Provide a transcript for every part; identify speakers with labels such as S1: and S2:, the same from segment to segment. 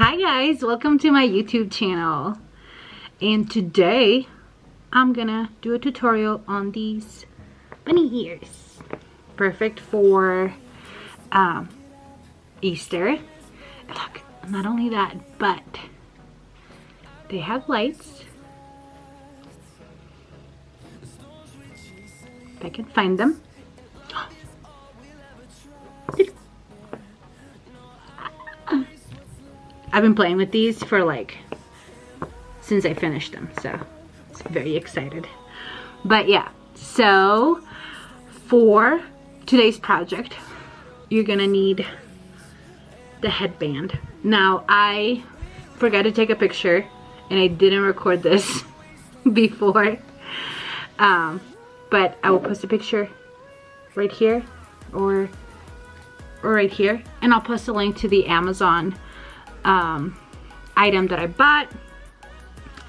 S1: Hi guys, welcome to my YouTube channel, and today I'm gonna do a tutorial on these bunny ears. Perfect for Easter. Look, not only that, but they have lights. If I can find them. I've been playing with these for since I finished them, so I'm very excited. But yeah, so for today's project, you're gonna need the headband. Now, I forgot to take a picture and I didn't record this before, but I will post a picture right here or right here, and I'll post a link to the Amazon item that I bought.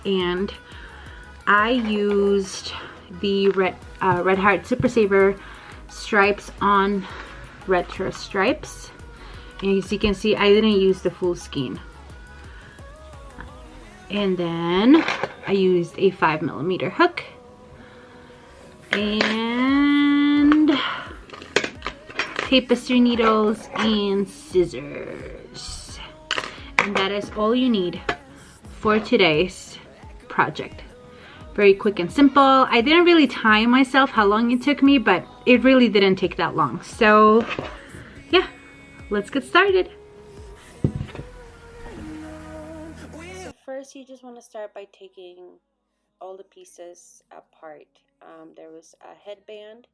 S1: And I used the Red Heart Super Saver stripes on retro stripes, and as you can see, I didn't use the full skein. And then I used a 5mm hook and tapestry needles and scissors, and that is all you need for today's project. Very quick and simple. I didn't really time myself how long it took me, but it really didn't take that long. So yeah, let's get started. So first, you just want to start by taking all the pieces apart. There was a headband,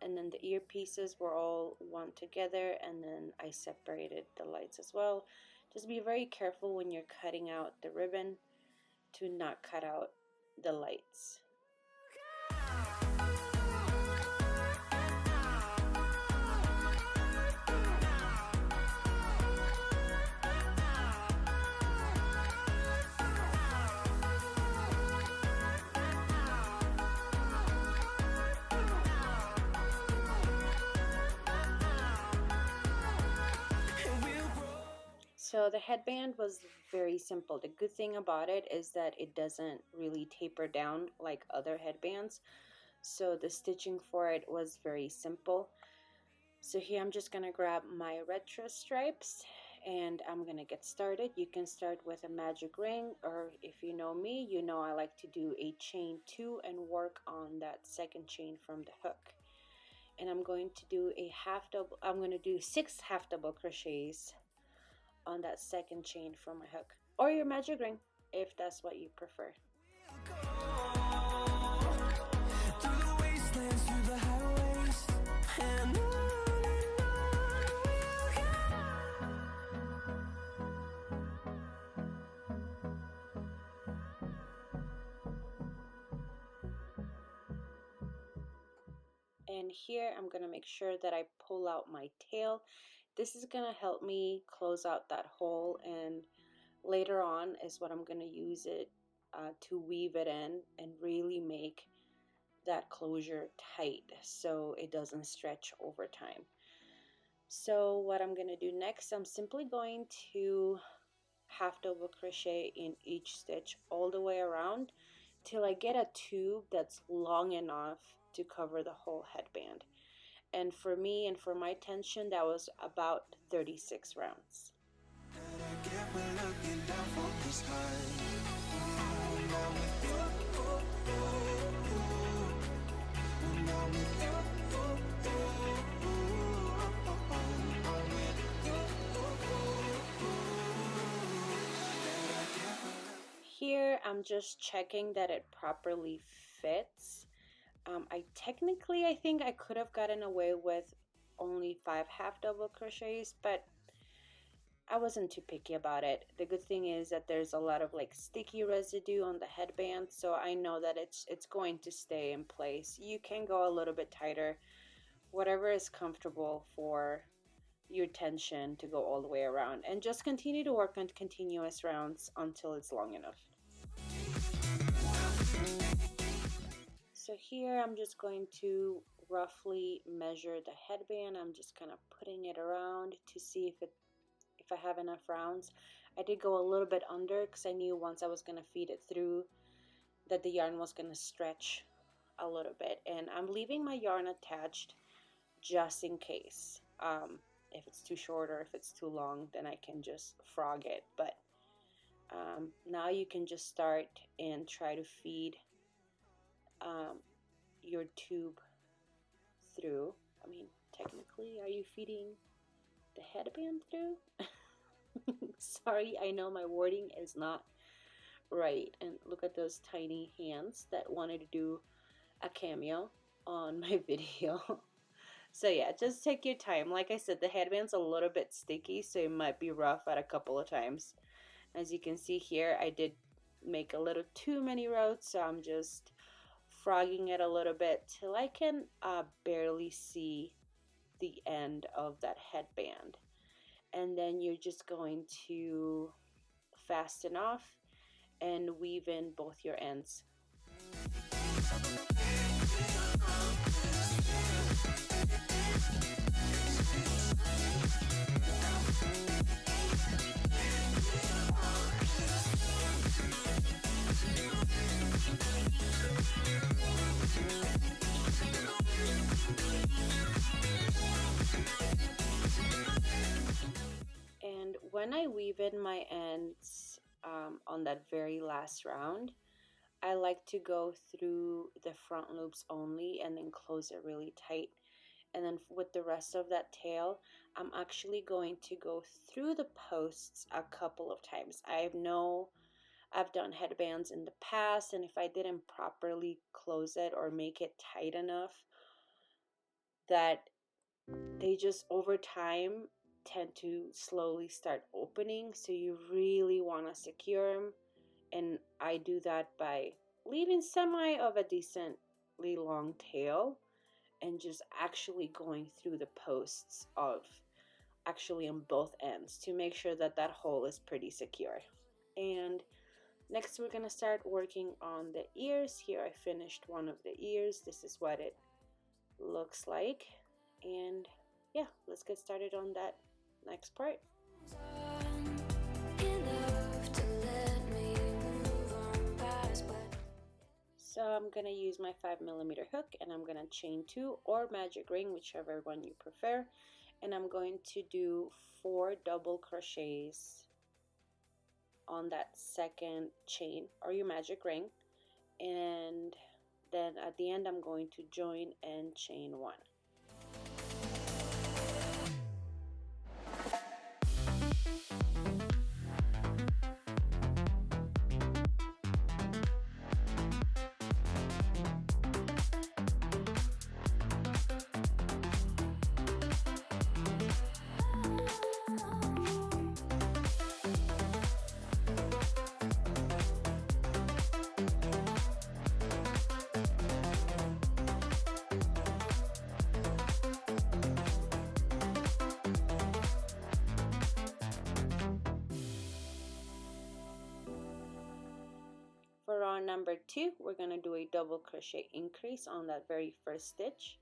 S1: and then the ear pieces were all one together, and then I separated the lights as well. Just be very careful when you're cutting out the ribbon to not cut out the lights. So the headband was very simple. The good thing about it is that it doesn't really taper down like other headbands. So the stitching for it was very simple. So here I'm just gonna grab my retro stripes and I'm gonna get started. You can start with a magic ring, or if you know me, you know I like to do a chain 2 and work on that second chain from the hook. And I'm going to do a half double, I'm gonna do 6 half double crochets on that second chain from my hook, or your magic ring if that's what you prefer. And here I'm gonna make sure that I pull out my tail. This is gonna help me close out that hole, and later on is what I'm gonna use it to weave it in and really make that closure tight so it doesn't stretch over time. So what I'm gonna do next, I'm simply going to half double crochet in each stitch all the way around till I get a tube that's long enough to cover the whole headband. And for me and for my tension, that was about 36 rounds. Here I'm just checking that it properly fits. I think I could have gotten away with only 5 half double crochets, but I wasn't too picky about it. The good thing is that there's a lot of sticky residue on the headband, so I know that it's going to stay in place. You can go a little bit tighter, whatever is comfortable for your tension to go all the way around, and just continue to work on continuous rounds until it's long enough. So here I'm just going to roughly measure the headband. I'm just kind of putting it around to see if if I have enough rounds. I did go a little bit under because I knew once I was going to feed it through that the yarn was going to stretch a little bit. And I'm leaving my yarn attached just in case. If it's too short or if it's too long, then I can just frog it. But now you can just start and try to feed your tube through. I mean, technically, are you feeding the headband through? Sorry, I know my wording is not right. And look at those tiny hands that wanted to do a cameo on my video. So yeah, just take your time. Like I said, the headband's a little bit sticky, so it might be rough at a couple of times. As you can see here, I did make a little too many rows, so I'm just frogging it a little bit till I can barely see the end of that headband. And then you're just going to fasten off and weave in both your ends. And when I weave in my ends on that very last round, I like to go through the front loops only and then close it really tight. And then with the rest of that tail, I'm actually going to go through the posts a couple of times. I've done headbands in the past, and if I didn't properly close it or make it tight enough, that they just over time tend to slowly start opening. So you really want to secure them. And I do that by leaving semi of a decently long tail and just actually going through the posts of actually on both ends to make sure that that hole is pretty secure. And next we're going to start working on the ears. Here I finished one of the ears. This is what it looks like. And yeah, let's get started on that next part. So I'm going to use my 5mm hook and I'm going to chain 2 or magic ring, whichever one you prefer. And I'm going to do 4 double crochets on that second chain or your magic ring. And then at the end I'm going to join and chain 1. For round number 2, we're going to do a double crochet increase on that very first stitch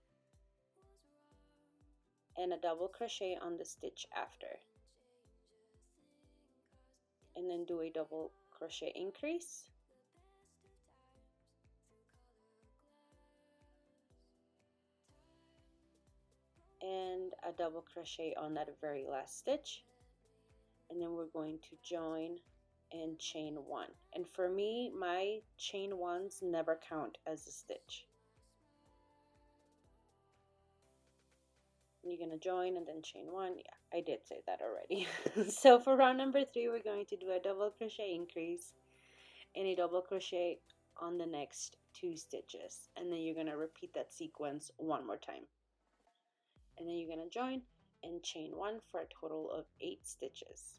S1: and a double crochet on the stitch after, and then do a double crochet increase and a double crochet on that very last stitch, and then we're going to join and chain 1. And for me, my chain 1s never count as a stitch. You're gonna join and then chain 1. Yeah, I did say that already. So for round number 3, we're going to do a double crochet increase and a double crochet on the next 2 stitches, and then you're gonna repeat that sequence one more time, and then you're gonna join and chain 1 for a total of 8 stitches.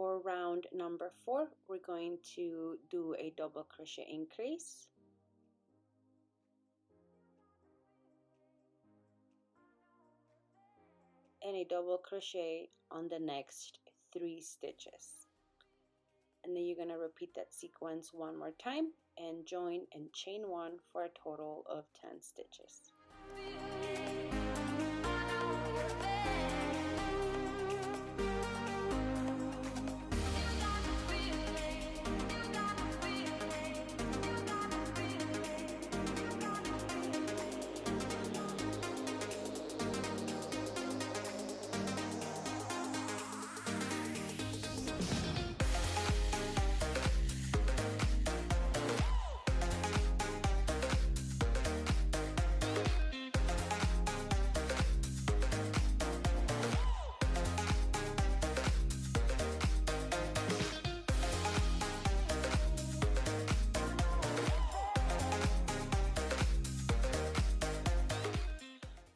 S1: For round number 4, we're going to do a double crochet increase and a double crochet on the next 3 stitches. And then you're going to repeat that sequence one more time and join and chain 1 for a total of 10 stitches.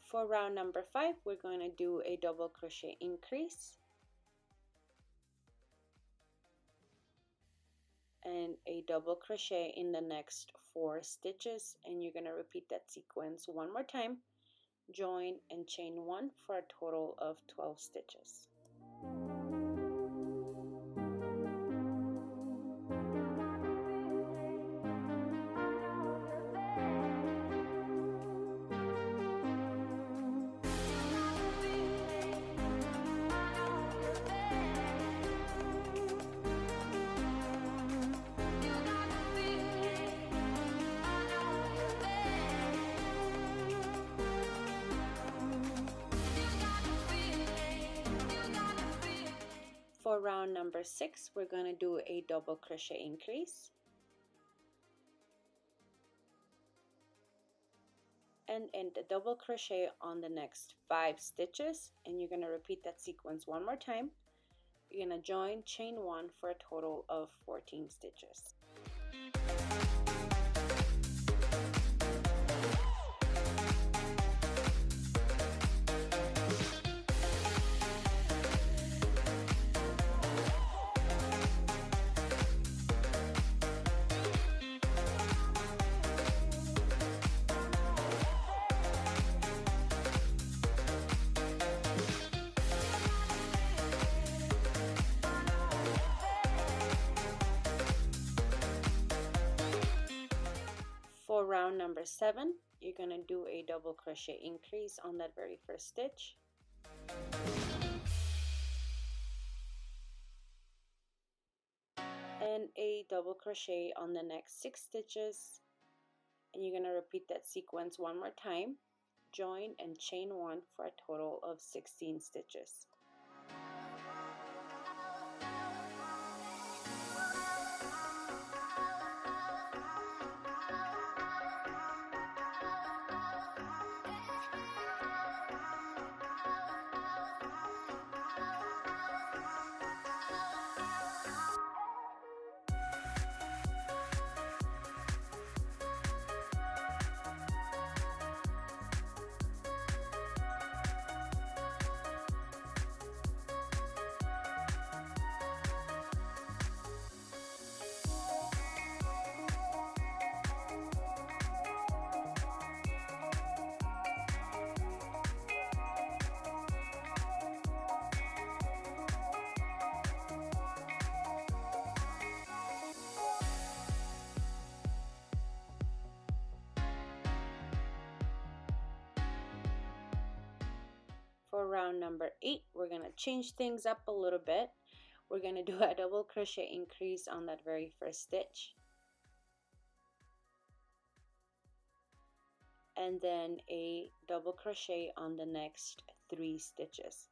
S1: For round number 5, we're going to do a double crochet increase and a double crochet in the next 4 stitches, and you're going to repeat that sequence one more time, join and chain 1 for a total of 12 stitches. For round number 6, we're going to do a double crochet increase and the double crochet on the next 5 stitches, and you're going to repeat that sequence one more time. You're going to join, chain 1 for a total of 14 stitches. For round number 7, you're going to do a double crochet increase on that very first stitch. And a double crochet on the next 6 stitches. And you're going to repeat that sequence one more time. Join and chain 1 for a total of 16 stitches. For round number 8, we're going to change things up a little bit. We're going to do a double crochet increase on that very first stitch, and then a double crochet on the next 3 stitches.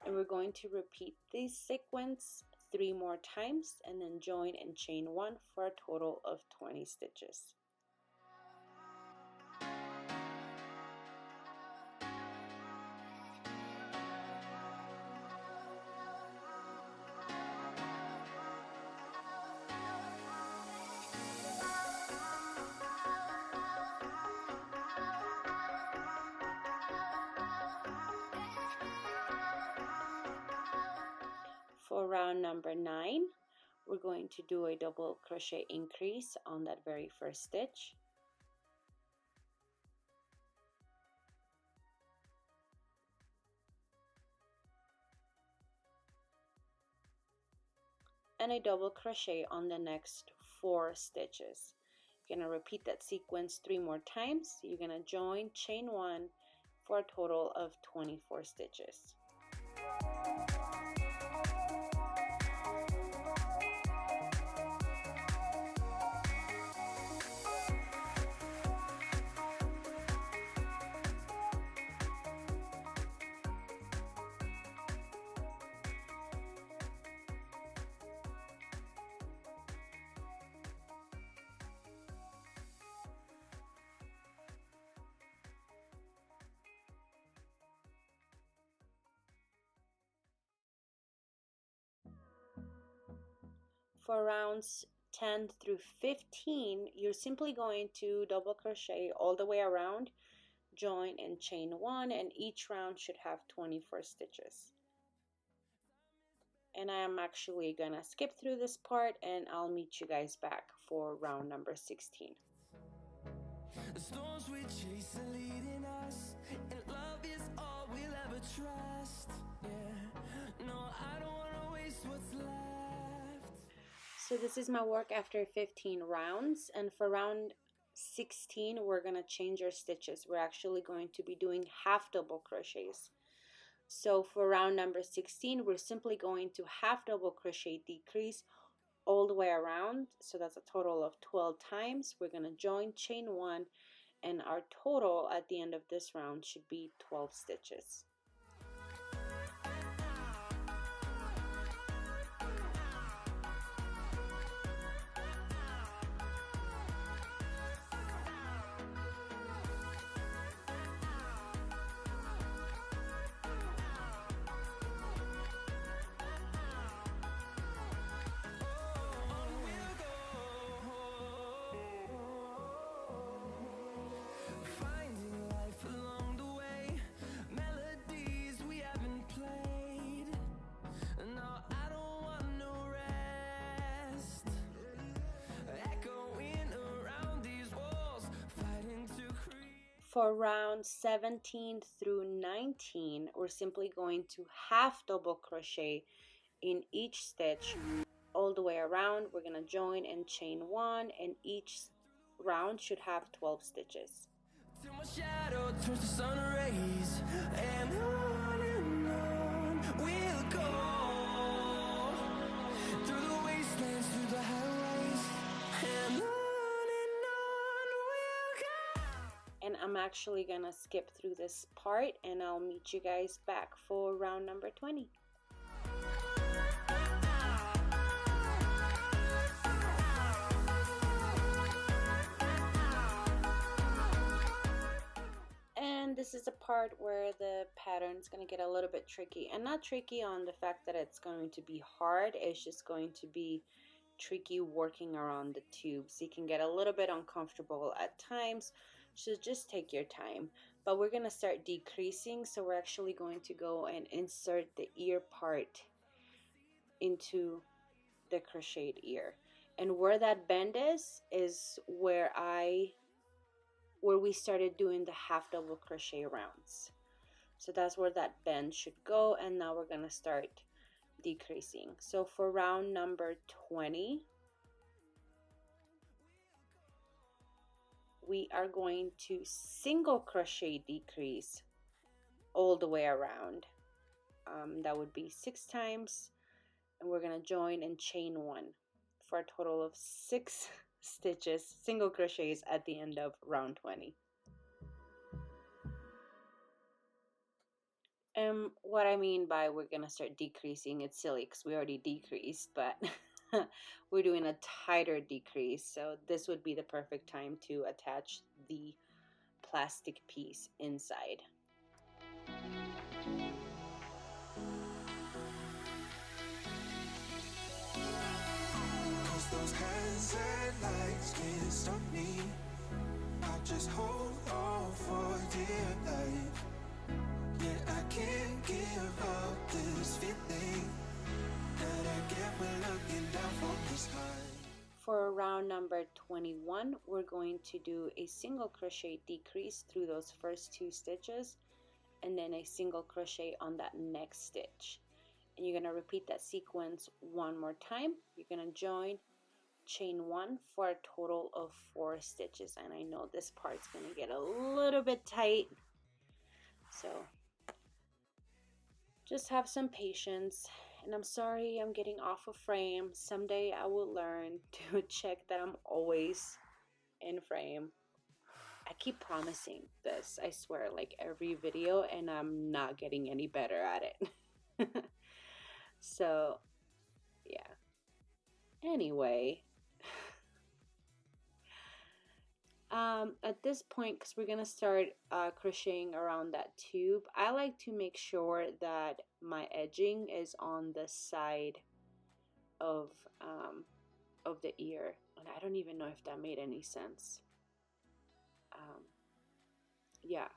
S1: And we're going to repeat this sequence 3 more times and then join and chain 1 for a total of 20 stitches. For For round number 9, we're going to do a double crochet increase on that very first stitch. And a double crochet on the next 4 stitches. You're going to repeat that sequence 3 more times. You're going to join, chain 1 for a total of 24 stitches. For rounds 10 through 15, you're simply going to double crochet all the way around, join and chain 1, and each round should have 24 stitches. And I am actually gonna skip through this part and I'll meet you guys back for round number 16.
S2: The storms we chase are leading us, and love is all we'll ever trust. Yeah, no, I don't wanna waste what's left.
S1: So this is my work after 15 rounds, and for round 16 we're gonna change our stitches. We're actually going to be doing half double crochets. So for round number 16, we're simply going to half double crochet decrease all the way around. So that's a total of 12 times. We're gonna join, chain 1, and our total at the end of this round should be 12 stitches. For rounds 17 through 19, we're simply going to half double crochet in each stitch all the way around. We're going to join and chain 1, and each round should have 12 stitches.
S2: Till my shadow turns to sun rays, and on we'll go, through the wastelands, through the highways, and on we'll go.
S1: And I'm actually gonna skip through this part and I'll meet you guys back for round number 20. And this is a part where the pattern is going to get a little bit tricky, and not tricky on the fact that it's going to be hard, it's just going to be tricky working around the tubes. You can get a little bit uncomfortable at times, so just take your time. But we're going to start decreasing, so we're actually going to go and insert the ear part into the crocheted ear, and where that bend is where we started doing the half double crochet rounds. So that's where that bend should go, and now we're going to start decreasing. So for round number 20, we are going to single crochet decrease all the way around. That would be 6 times, and we're going to join and chain 1 for a total of 6 stitches, single crochets at the end of round 20. And what I mean by we're gonna start decreasing, it's silly because we already decreased, but we're doing a tighter decrease. So this would be the perfect time to attach the plastic piece inside.
S2: Those hands and lights can't stop me. I'll just hold on for dear life. Yeah, I can't give up this feeling.
S1: For round number 21, we're going to do a single crochet decrease through those first 2 stitches and then a single crochet on that next stitch. And you're going to repeat that sequence one more time. You're going to join, chain 1 for a total of 4 stitches. And I know this part's going to get a little bit tight, so just have some patience. And I'm sorry I'm getting off of frame. Someday I will learn to check that I'm always in frame. I keep promising this, I swear, like every video, and I'm not getting any better at it. So yeah, anyway, at this point, because we're gonna start crocheting around that tube, I like to make sure that my edging is on the side of the ear, and I don't even know if that made any sense. Yeah,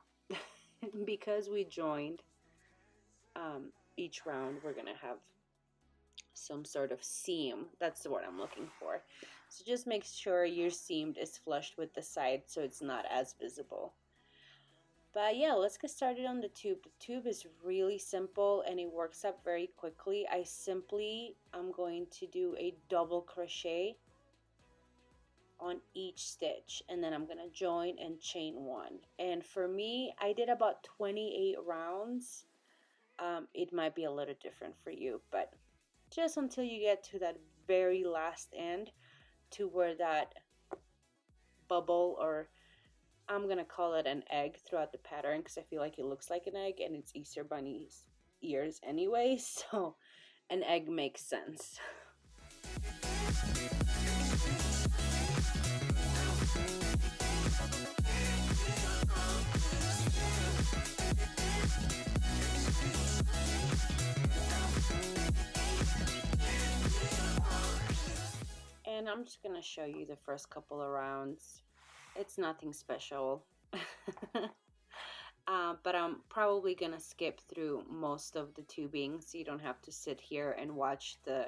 S1: because we joined each round, we're gonna have some sort of seam. That's what I'm looking for. So just make sure your seam is flushed with the side so it's not as visible. But yeah, let's get started on the tube. The tube is really simple and it works up very quickly. I'm going to do a double crochet on each stitch, and then I'm gonna join and chain 1. And for me, I did about 28 rounds. It might be a little different for you, but just until you get to that very last end, to where that bubble, or I'm gonna call it an egg throughout the pattern because I feel like it looks like an egg and it's Easter bunny's ears anyway, so an egg makes sense. And I'm just gonna show you the first couple of rounds. It's nothing special. But I'm probably gonna skip through most of the tubing so you don't have to sit here and watch the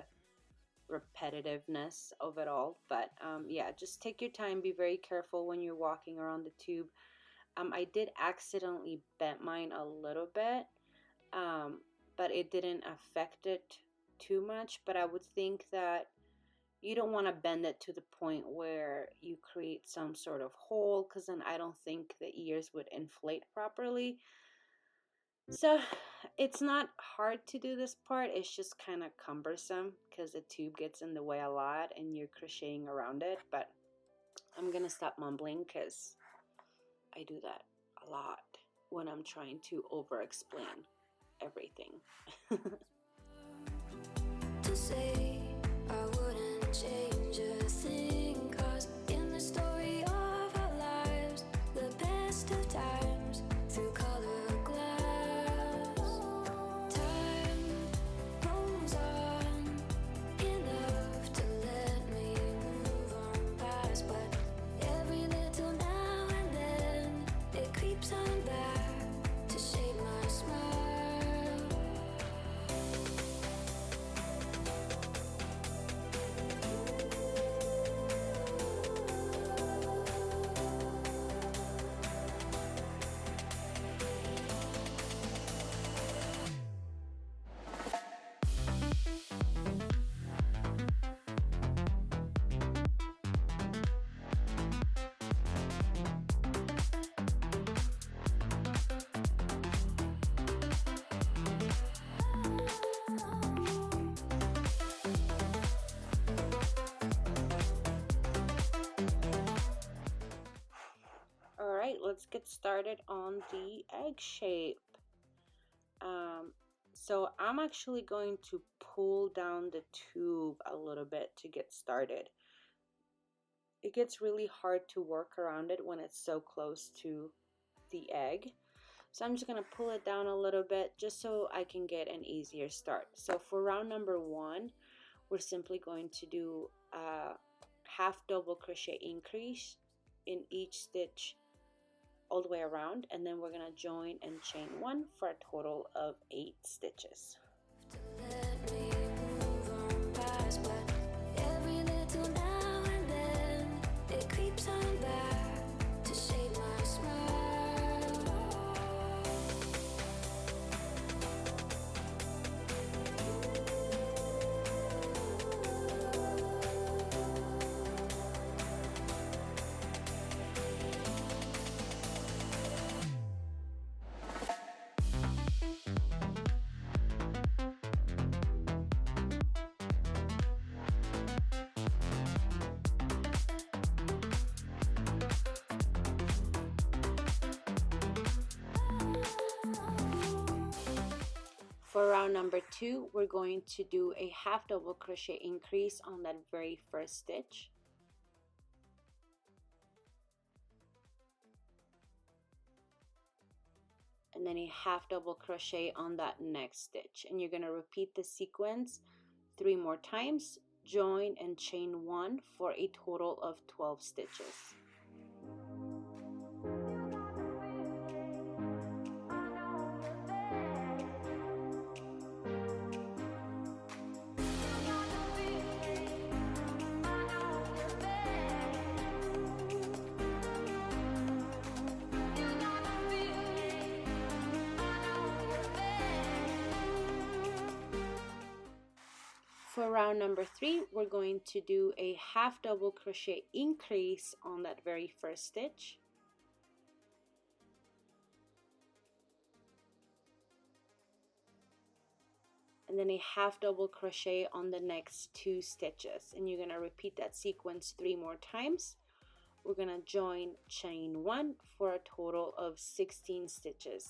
S1: repetitiveness of it all. But yeah, just take your time, be very careful when you're walking around the tube. I did accidentally bend mine a little bit, but it didn't affect it too much. But I would think that you don't want to bend it to the point where you create some sort of hole, because then I don't think the ears would inflate properly. So it's not hard to do this part, it's just kind of cumbersome because the tube gets in the way a lot and you're crocheting around it. But I'm gonna stop mumbling because I do that a lot when I'm trying to over explain everything.
S2: To say I wouldn't change a thing, 'cause in the story of our lives, the best of times through colored glass, time rolls on enough to let me move on past. But every little now and then it creeps on back to shape my smile.
S1: Alright, let's get started on the egg shape. So I'm actually going to pull down the tube a little bit to get started. It gets really hard to work around it when it's so close to the egg. So I'm just going to pull it down a little bit just so I can get an easier start. So for round number 1, we're simply going to do a half double crochet increase in each stitch all the way around, and then we're going to join and chain 1 for a total of 8 stitches.
S2: Let me move
S1: For round number 2, we're going to do a half double crochet increase on that very first stitch. And then a half double crochet on that next stitch. And you're going to repeat the sequence 3 more times, join and chain 1 for a total of 12 stitches. For round number 3, we're going to do a half double crochet increase on that very first stitch. And then a half double crochet on the next 2 stitches. And you're going to repeat that sequence 3 more times. We're going to join, chain 1 for a total of 16 stitches.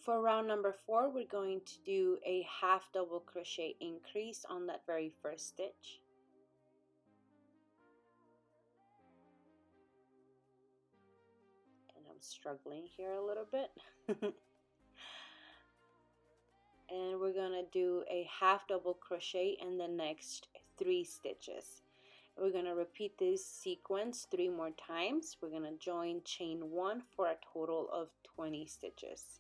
S1: For round number 4, we're going to do a half double crochet increase on that very first stitch. And I'm struggling here a little bit. And we're going to do a half double crochet in the next 3 stitches. We're going to repeat this sequence 3 more times. We're going to join, chain 1 for a total of 20 stitches.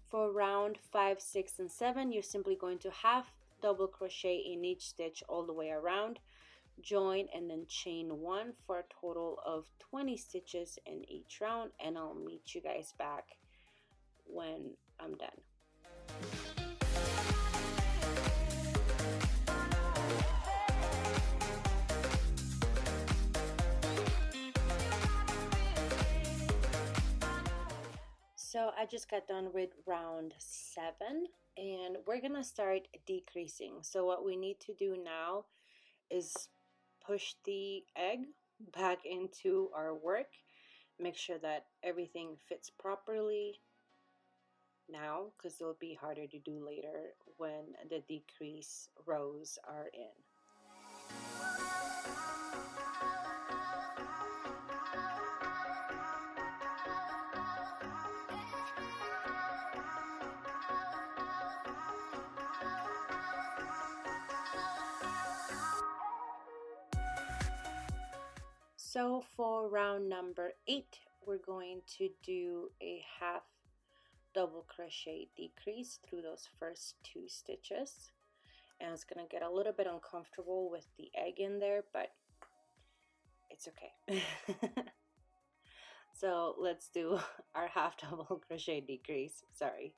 S1: For round 5, 6, and 7, you're simply going to half double crochet in each stitch all the way around, join and then chain 1 for a total of 20 stitches in each round, and I'll meet you guys back when I'm done. So I just got done with round 7 and we're gonna start decreasing. So what we need to do now is push the egg back into our work, make sure that everything fits properly now, because it'll be harder to do later when the decrease rows are in. So for round number 8, we're going to do a half double crochet decrease through those first 2 stitches. And it's going to get a little bit uncomfortable with the egg in there, but it's okay. So let's do our half double crochet decrease. Sorry.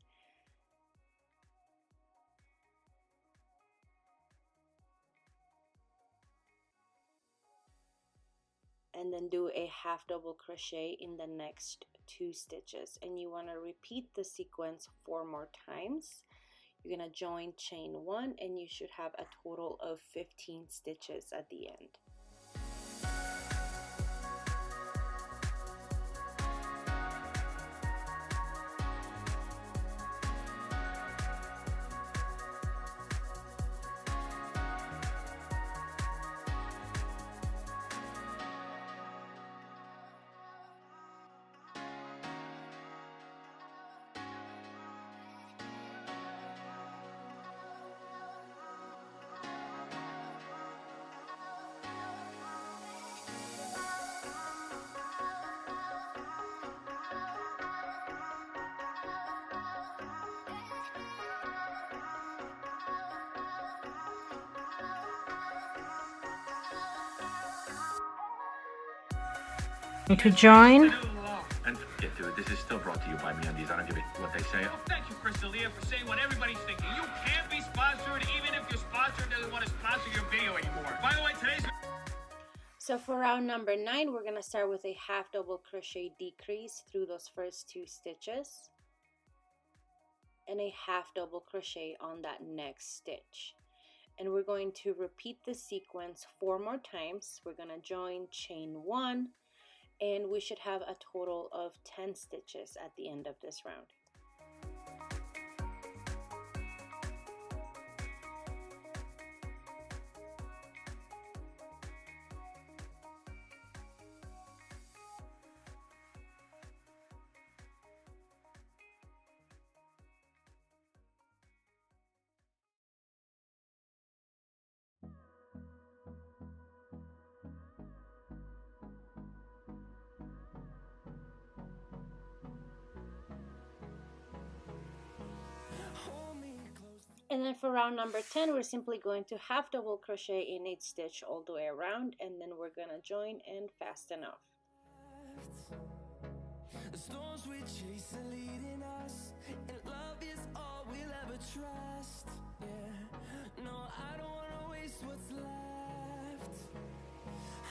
S1: And then do a half double crochet in the next 2 stitches, and you want to repeat the sequence 4 more times. You're going to join, chain 1, and you should have a total of 15 stitches at the end.
S3: To join.
S4: And yeah, dude, this is still brought to you by MeUndies. I don't give a what they say. Oh, thank you, Crystalia, for saying what everybody's thinking. You can't be sponsored even if your sponsor doesn't want to sponsor your video anymore. By the way, today's...
S1: So for round number 9, we're going to start with a half double crochet decrease through those first 2 stitches and a half double crochet on that next stitch. And we're going to repeat the sequence 4 more times. We're going to join, chain 1, and we should have a total of 10 stitches at the end of this round. And then for round number 10, we're simply going to half double crochet in each stitch all the way around, and then we're gonna join and fasten off.
S2: The storms we chase are leading us, and love is all we'll ever trust. Yeah, no, I don't wanna waste what's left.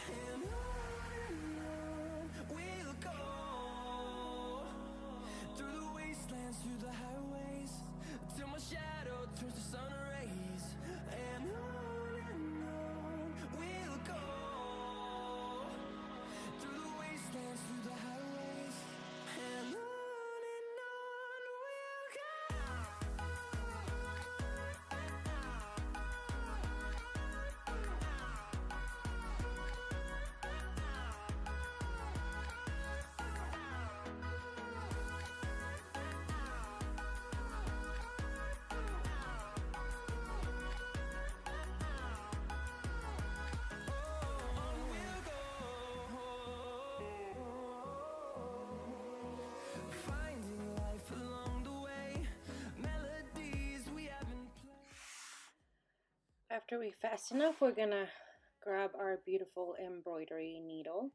S2: And on we'll go, through the wastelands, through the highways, till my shadow turns to sun rays. And on we'll go, through the wastelands, through the highways. And on we'll go. Finding life along the way, melodies we haven't played.
S1: After we fasten off, we're gonna grab our beautiful embroidery needle,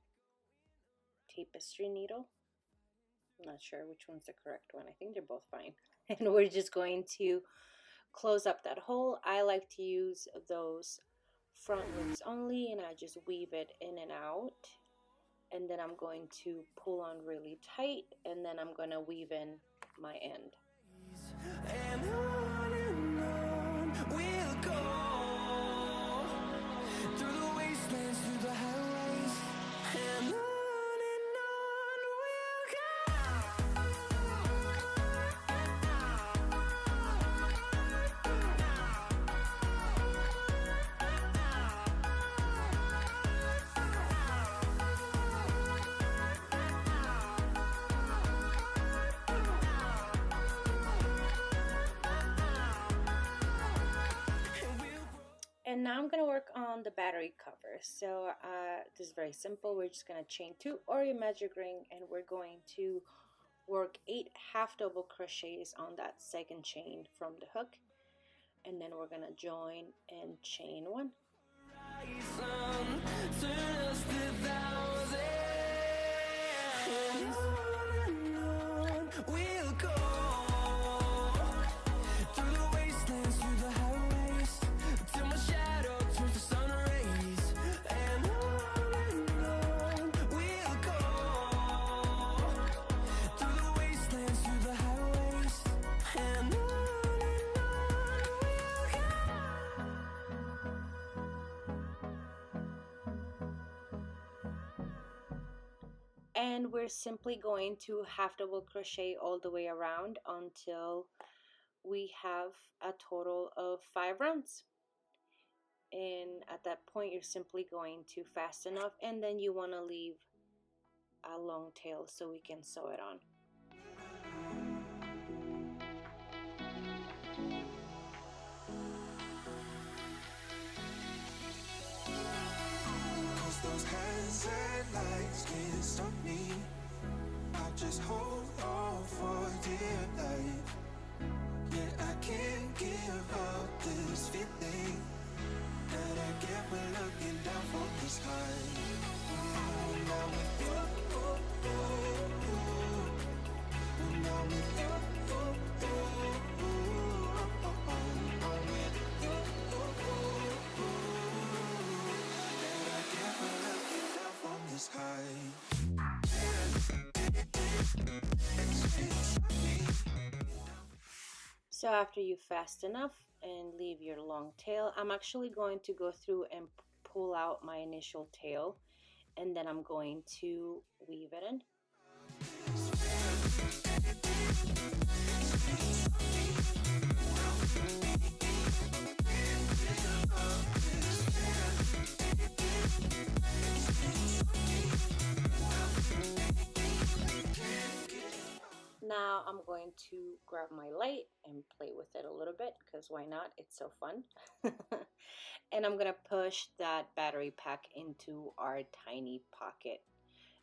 S1: tapestry needle. I'm not sure which one's the correct one. I think they're both fine. And we're just going to close up that hole. I like to use those front loops only, and I just weave it in and out. And then I'm going to pull on really tight, and then I'm going to weave in my end.
S2: And on we'll go, through the wastelands, through the highways. And on we'll go.
S1: And now I'm going to work on the battery cover. So this is very simple. We're just going to chain 2 or your magic ring, and we're going to work 8 half double crochets on that second chain from the hook, and then we're going to join and chain 1.
S2: Turn us to thousands. And on we'll go, through the wastelands, through the highways, till my shadow turns to sun rays. And on we'll go, through the wastelands, through the highways. And on we'll go.
S1: And we're simply going to half double crochet all the way around until we have a total of 5 rounds. And at that point, you're simply going to fasten off, and then you want to leave a long tail so we can sew it on.
S2: Cause those hands and lights can't stop me. I'll just hold on for dear life. Yeah, I can't give up this feeling that I get when looking down from the sky. Now with you.
S1: So after you fast enough and leave your long tail, I'm actually going to go through and pull out my initial tail, and then I'm going to weave it in. Now I'm going to grab my light and play with it a little bit, because why not? It's so fun. And I'm gonna push that battery pack into our tiny pocket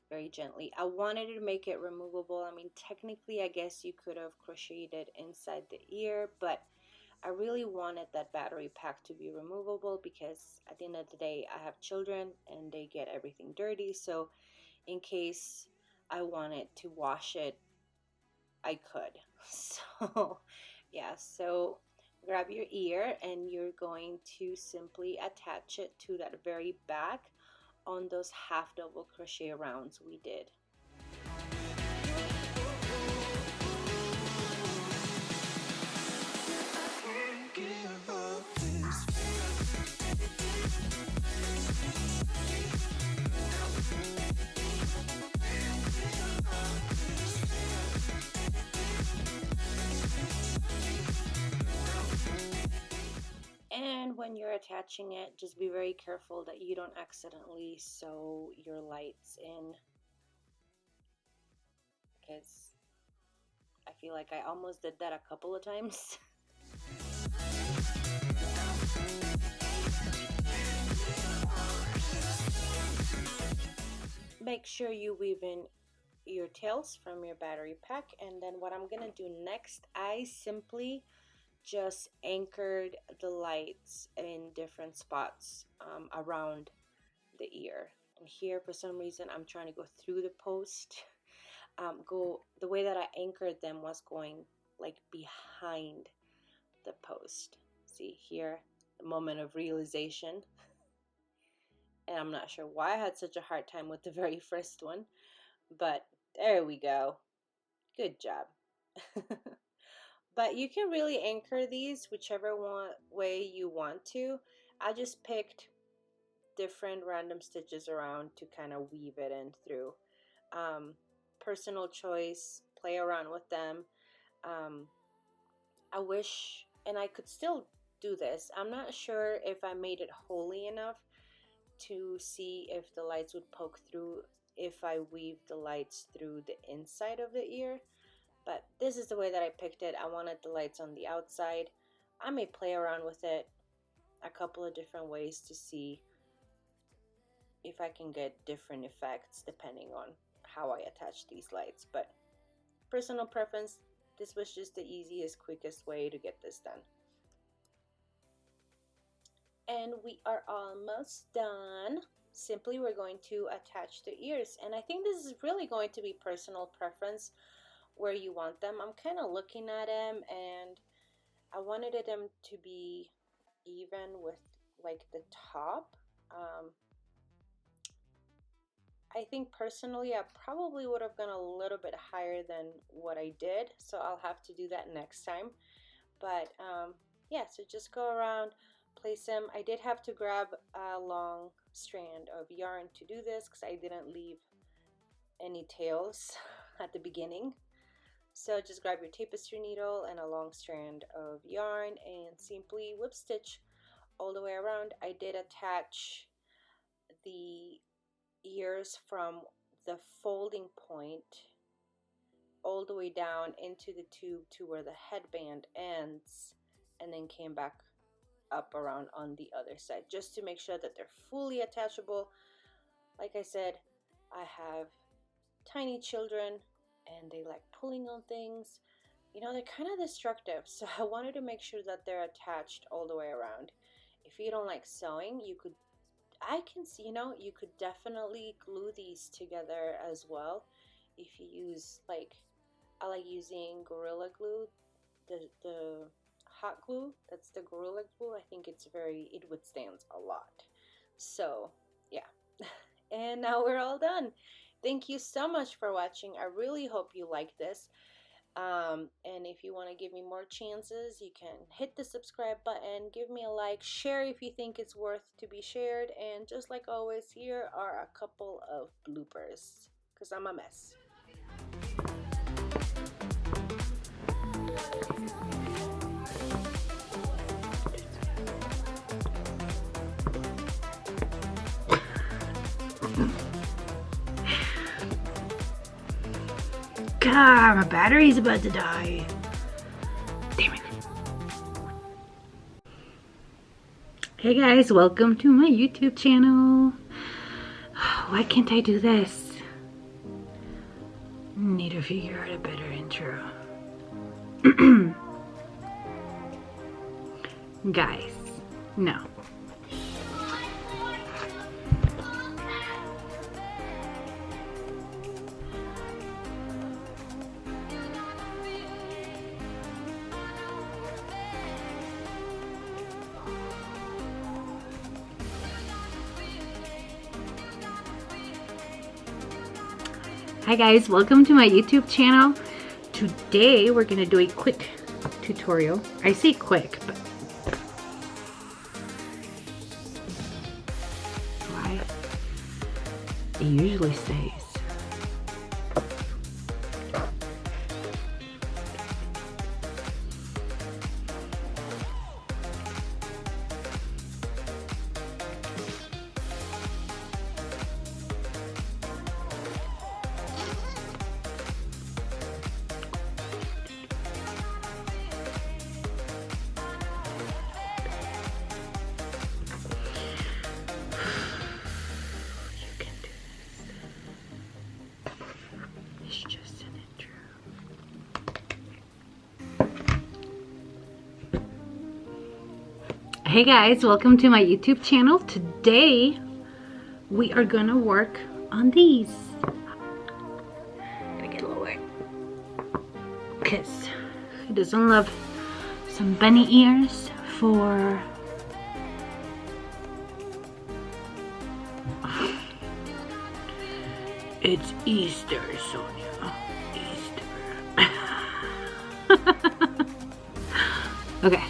S1: very gently. I wanted to make it removable. I mean, technically I guess you could have crocheted it inside the ear, but I really wanted that battery pack to be removable because at the end of the day I have children and they get everything dirty. So in case I wanted to wash it, I could. So yeah, so grab your ear and you're going to simply attach it to that very back on those half double crochet rounds we did. And when you're attaching it, just be very careful that you don't accidentally sew your lights in, because I feel like I almost did that a couple of times. Make sure you weave in your tails from your battery pack, and then what I'm gonna do next, I simply just anchored the lights in different spots around the ear. And here for some reason I'm trying to go through the post. The way that I anchored them was going like behind the post. See here, the moment of realization. And I'm not sure why I had such a hard time with the very first one, but there we go. Good job. But you can really anchor these whichever way you want to. I just picked different random stitches around to kind of weave it in through. Personal choice, play around with them. I wish, and I could still do this, I'm not sure if I made it holy enough to see if the lights would poke through if I weave the lights through the inside of the ear, but this is the way that I picked it. I wanted the lights on the outside. I may play around with it a couple of different ways to see if I can get different effects depending on how I attach these lights, but personal preference, this was just the easiest, quickest way to get this done. And we are almost done. Simply we're going to attach the ears, and I think this is really going to be personal preference where you want them. I'm kind of looking at them and I wanted them to be even with like the top. I think personally I probably would have gone a little bit higher than what I did, so I'll have to do that next time. But yeah, so just go around, place them. I did have to grab a long strand of yarn to do this because I didn't leave any tails at the beginning. So just grab your tapestry needle and a long strand of yarn and simply whip stitch all the way around. I did attach the ears from the folding point all the way down into the tube to where the headband ends, and then came back up around on the other side just to make sure that they're fully attachable. Like I said, I have tiny children and they like pulling on things. You know, they're kind of destructive, so I wanted to make sure that they're attached all the way around. If you don't like sewing, you could, I can see, you know, you could definitely glue these together as well. If you use like, I like using Gorilla Glue, the hot glue, that's the Gorilla Glue. I think it's it withstands a lot. So yeah, and now we're all done. Thank you so much for watching. I really hope you like this. And if you want to give me more chances, you can hit the subscribe button, give me a like, share if you think it's worth to be shared, and just like always, here are a couple of bloopers, because I'm a mess.
S3: God, my battery's about to die. Damn it. Hey guys, welcome to my YouTube channel. Why can't I do this? Need to figure out a better intro. Guys, no. Hi guys, welcome to my YouTube channel. Today we're gonna do a quick tutorial. I say quick, but why? It usually stays. Just an intro. Hey guys, welcome to my YouTube channel. Today we are gonna work on these. Gotta get lower because who doesn't love some bunny ears for it's Easter, Sonia. Easter. Okay.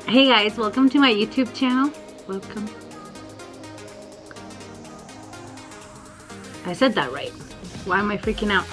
S3: Hey guys, welcome to my YouTube channel. Welcome. I said that right. Why am I freaking out?